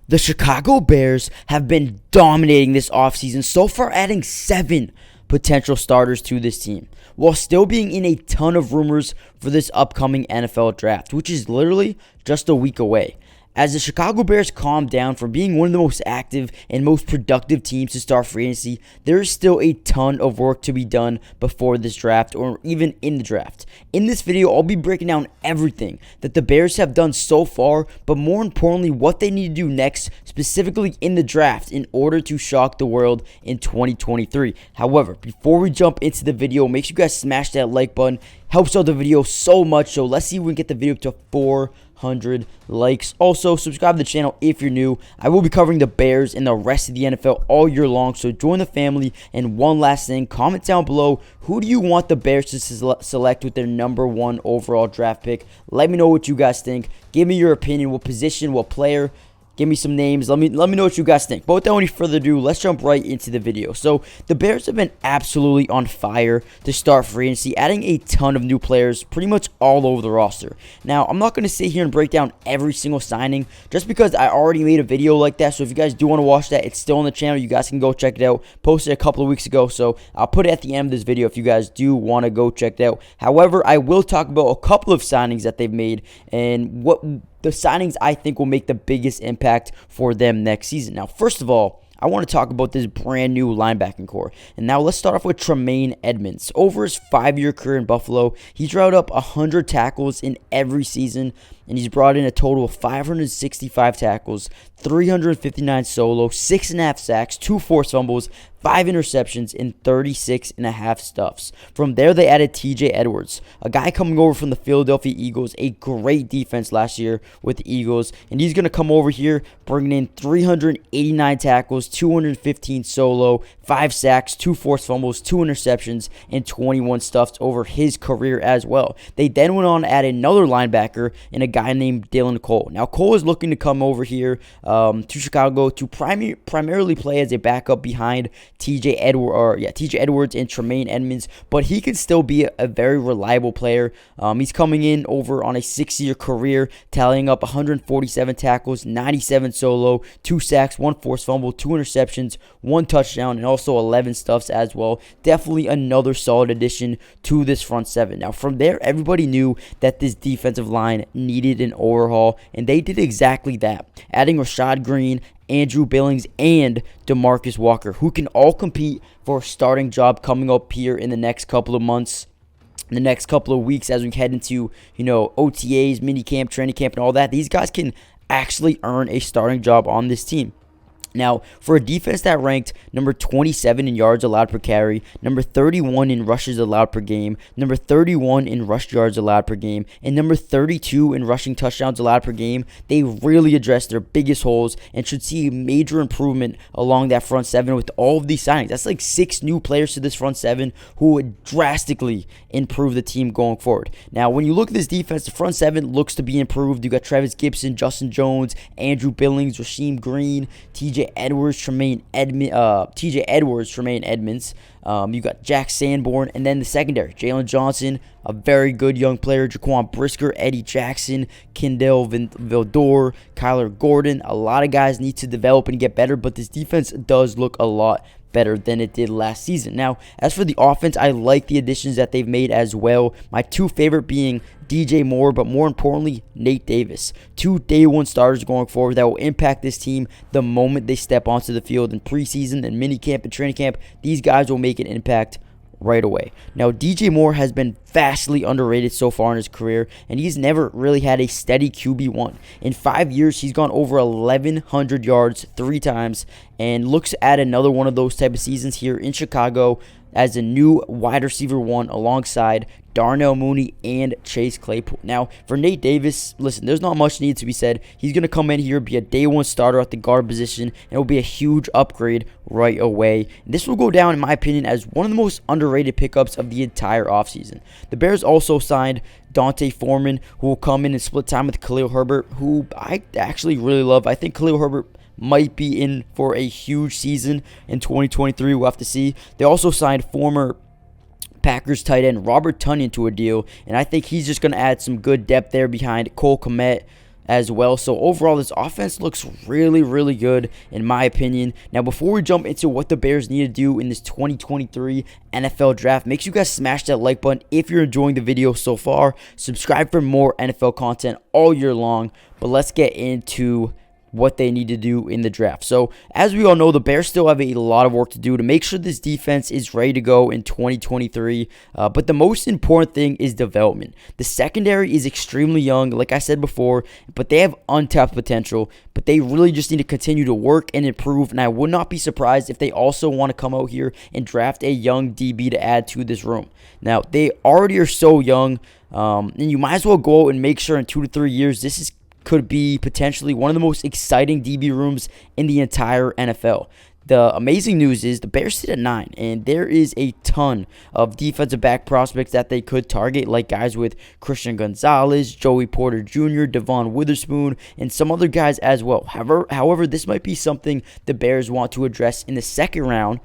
The Chicago Bears have been dominating this offseason, so far adding 7 potential starters to this team, while still being in a ton of rumors for this upcoming NFL draft, which is literally just a week away. As the Chicago Bears calm down from being one of the most active and most productive teams to start free agency, there is still a ton of work to be done before this draft or even in the draft. In this video, I'll be breaking down everything that the Bears have done so far, but more importantly, what they need to do next, specifically in the draft, in order to shock the world in 2023. However, before we jump into the video, make sure you guys smash that like button. Helps out the video so much, so let's see if we can get the video up to 400 likes. Also, subscribe to the channel if you're new. I will be covering the Bears and the rest of the NFL all year long, so join the family. And one last thing, comment down below, who do you want the Bears to select with their #1 overall draft pick? Let me know what you guys think. Give me your opinion, what position, what player. Give me some names. Let me know what you guys think. But without any further ado, let's jump right into the video. So the Bears have been absolutely on fire to start free agency, adding a ton of new players pretty much all over the roster. Now, I'm not going to sit here and break down every single signing just because I already made a video like that. So if you guys do want to watch that, it's still on the channel. You guys can go check it out. Posted a couple of weeks ago, so I'll put it at the end of this video if you guys do want to go check it out. However, I will talk about a couple of signings that they've made and what the signings I think will make the biggest impact for them next season. Now, first of all, I want to talk about this brand new linebacking core. And now let's start off with Tremaine Edmunds. Over his 5-year career in Buffalo, he's routed up 100 tackles in every season, and he's brought in a total of 565 tackles, 359 solo, 6.5 sacks, 2 forced fumbles, 5 interceptions, and 36.5 stuffs. From there, they added TJ Edwards, a guy coming over from the Philadelphia Eagles, a great defense last year with the Eagles, and he's going to come over here bringing in 389 tackles, 215 solo, 5 sacks, 2 forced fumbles, 2 interceptions, and 21 stuffs over his career as well. They then went on to add another linebacker and a guy named Dylan Cole. Now, Cole is looking to come over here to Chicago to primarily play as a backup behind TJ Edwards and Tremaine Edmunds, but he can still be a very reliable player. He's coming in over on a 6-year career, tallying up 147 tackles, 97 solo, 2 sacks, 1 forced fumble, 2 interceptions, 1 touchdown, and also 11 stuffs as well. Definitely another solid addition to this front 7. Now, from there, everybody knew that this defensive line needed an overhaul, and they did exactly that, adding Rashad Green, Andrew Billings, and DeMarcus Walker, who can all compete for a starting job coming up here in the next couple of months, in the next couple of weeks as we head into, OTAs, minicamp, training camp, and all that. These guys can actually earn a starting job on this team. Now, for a defense that ranked number 27 in yards allowed per carry, number 31 in rushes allowed per game, number 31 in rush yards allowed per game, and number 32 in rushing touchdowns allowed per game, they really addressed their biggest holes and should see a major improvement along that front 7 with all of these signings. That's like 6 new players to this front 7 who would drastically improve the team going forward. Now, when you look at this defense, the front 7 looks to be improved. You got Travis Gibson, Justin Jones, Andrew Billings, Rasheem Green, TJ Edwards, Tremaine Edmunds. You got Jack Sanborn, and then the secondary, Jalen Johnson, a very good young player, Jaquan Brisker, Eddie Jackson, Kendall Vildor, Kyler Gordon. A lot of guys need to develop and get better, but this defense does look a lot better than it did last season. Now, as for the offense, I like the additions that they've made as well. My 2 favorite being DJ Moore, but more importantly, Nate Davis. 2 day-1 starters going forward that will impact this team the moment they step onto the field in preseason and minicamp and training camp. These guys will make an impact right away. Now, DJ Moore has been vastly underrated so far in his career, and he's never really had a steady QB1. In 5 years, he's gone over 1,100 yards 3 times and looks to add another one of those type of seasons here in Chicago as a new wide receiver 1 alongside Darnell Mooney and Chase Claypool. Now, for Nate Davis, listen, there's not much need to be said. He's going to come in here, be a day-1 starter at the guard position, and it will be a huge upgrade right away. And this will go down, in my opinion, as one of the most underrated pickups of the entire offseason. The Bears also signed Dante Foreman, who will come in and split time with Khalil Herbert, who I actually really love. I think Khalil Herbert might be in for a huge season in 2023. We'll have to see. They also signed former Packers tight end Robert Tonyan to a deal, and I think he's just going to add some good depth there behind Cole Kmet, as well. So overall, this offense looks really, really good in my opinion. Now, before we jump into what the Bears need to do in this 2023 NFL draft, make sure you guys smash that like button if you're enjoying the video so far. Subscribe for more NFL content all year long. But let's get into what they need to do in the draft. So, as we all know, the Bears still have a lot of work to do to make sure this defense is ready to go in 2023. But the most important thing is development. The secondary is extremely young, like I said before, but they have untapped potential. But they really just need to continue to work and improve. And I would not be surprised if they also want to come out here and draft a young DB to add to this room. Now, they already are so young, and you might as well go out and make sure in 2 to 3 years this could be potentially one of the most exciting DB rooms in the entire NFL. The amazing news is the Bears sit at 9, and there is a ton of defensive back prospects that they could target, like guys with Christian Gonzalez, Joey Porter Jr., Devon Witherspoon, and some other guys as well. However, this might be something the Bears want to address in the second round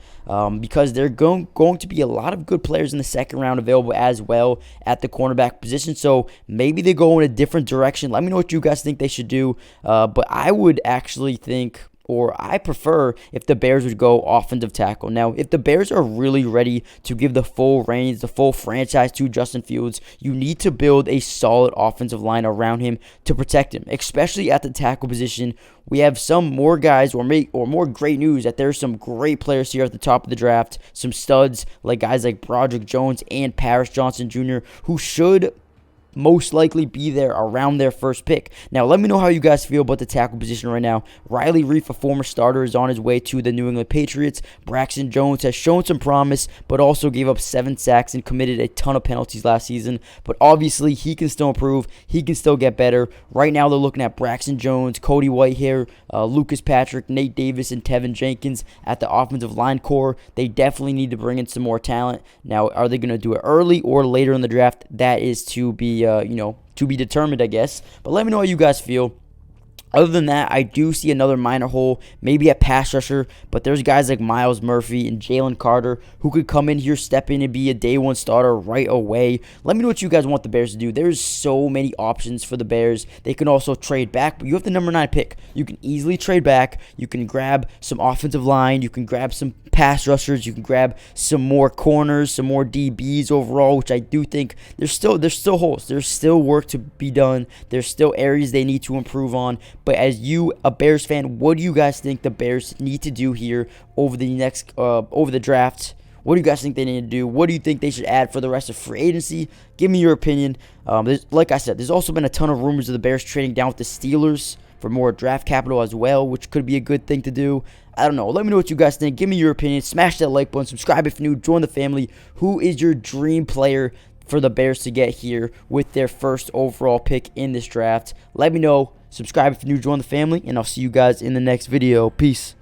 because there are going to be a lot of good players in the second round available as well at the cornerback position. So maybe they go in a different direction. Let me know what you guys think they should do. But I would actually think, or I prefer if the Bears would go offensive tackle. Now, if the Bears are really ready to give the full reins, the full franchise to Justin Fields, you need to build a solid offensive line around him to protect him, especially at the tackle position. We have some more guys or more great news that there's some great players here at the top of the draft, some studs like guys like Broderick Jones and Paris Johnson Jr., who should most likely be there around their first pick. Now, let me know how you guys feel about the tackle position right now. Riley Reiff, a former starter, is on his way to the New England Patriots. Braxton Jones has shown some promise, but also gave up 7 sacks and committed a ton of penalties last season. But obviously, he can still improve. He can still get better. Right now, they're looking at Braxton Jones, Cody Whitehair, Lucas Patrick, Nate Davis, and Tevin Jenkins at the offensive line core. They definitely need to bring in some more talent. Now, are they going to do it early or later in the draft? That is to be to be determined, I guess. But let me know how you guys feel. Other than that, I do see another minor hole, maybe a pass rusher, but there's guys like Myles Murphy and Jalen Carter who could come in here, step in, and be a day one starter right away. Let me know what you guys want the Bears to do. There's so many options for the Bears. They can also trade back, but you have the number 9 pick. You can easily trade back. You can grab some offensive line. You can grab some pass rushers. You can grab some more corners, some more DBs overall, which I do think there's still holes. There's still work to be done. There's still areas they need to improve on. But as a Bears fan, what do you guys think the Bears need to do here over the draft? What do you guys think they need to do? What do you think they should add for the rest of free agency? Give me your opinion. Like I said, there's also been a ton of rumors of the Bears trading down with the Steelers for more draft capital as well, which could be a good thing to do. I don't know. Let me know what you guys think. Give me your opinion. Smash that like button. Subscribe if you're new. Join the family. Who is your dream player for the Bears to get here with their first overall pick in this draft? Let me know. Subscribe if you're new. Join the family. And I'll see you guys in the next video. Peace.